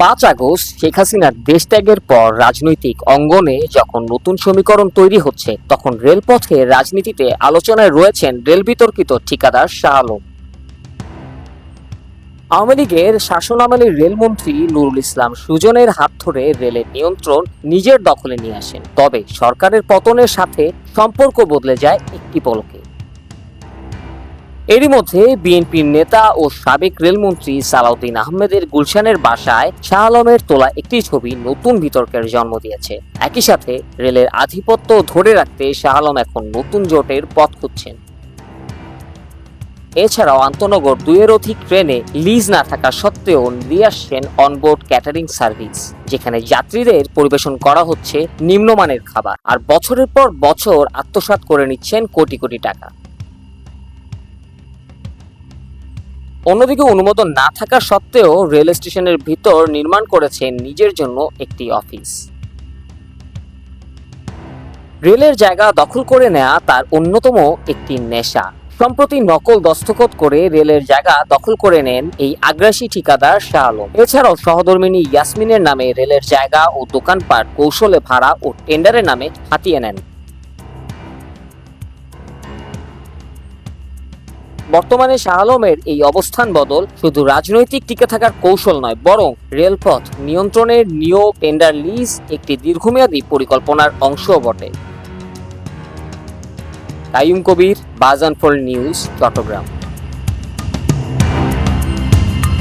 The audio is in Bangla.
5 আগস্ট শেখ হাসিনার দেশত্যাগের পর রাজনৈতিক অঙ্গনে যখন নতুন সমীকরণ তৈরি হচ্ছে, তখন রেলপথে রাজনীতিতে আলোচনায় রয়েছেন রেল বিতর্কিত ঠিকাদার শাহ আলম। আওয়ামী লীগের শাসনামলে রেলমন্ত্রী নুরুল ইসলাম সুজনের হাত ধরে রেলের নিয়ন্ত্রণ নিজের দখলে নিয়ে আসেন। তবে সরকারের পতনের সাথে সম্পর্ক বদলে যায় একটি পলকে। এরই মধ্যে বিএনপির নেতা ও সাবেক রেলমন্ত্রী সালাউদ্দিন আহমেদের গুলশানের বাসায় শাহ আলমের তোলা একটি ছবি নতুন বিতর্কের জন্ম দিয়েছে। একই সাথে রেলের আধিপত্য ধরে রাখতে শাহ আলম এখন নতুন জোটের পথ খুঁজছেন। এছাড়াও আন্তনগর 2-এর অধিক ট্রেনে লিজ না থাকা সত্ত্বেও দিয়ে আসছেন অনবোর্ড ক্যাটারিং সার্ভিস, যেখানে যাত্রীদের পরিবেশন করা হচ্ছে নিম্নমানের খাবার, আর বছরের পর বছর আত্মসাৎ করে নিচ্ছেন কোটি কোটি টাকা। অন্যদিকে অনুমোদন না থাকা সত্ত্বেও রেল স্টেশনের ভিতর নির্মাণ করেছেন নিজের জন্য একটি অফিস। রেলের জায়গা দখল করে নেওয়া তার অন্যতম একটি নেশা। সম্প্রতি নকল দস্তখত করে রেলের জায়গা দখল করে নেন এই আগ্রাসী ঠিকাদার শাহ আলম। এছাড়াও সহধর্মিণী ইয়াসমিনের নামে রেলের জায়গা ও দোকানপাট কৌশলে ভাড়া ও টেন্ডারের নামে হাতিয়ে নেন। বর্তমানে শাহ আলমের এই অবস্থান বদল শুধু রাজনৈতিক টিকে থাকার কৌশল নয়, বরং রেলপথ নিয়ন্ত্রণের নিয়োগ, টেন্ডার, লিজ একটি দীর্ঘমেয়াদী পরিকল্পনার অংশও বটে। কাইয়ুম কবির, বাজানফল নিউজ, চট্টগ্রাম।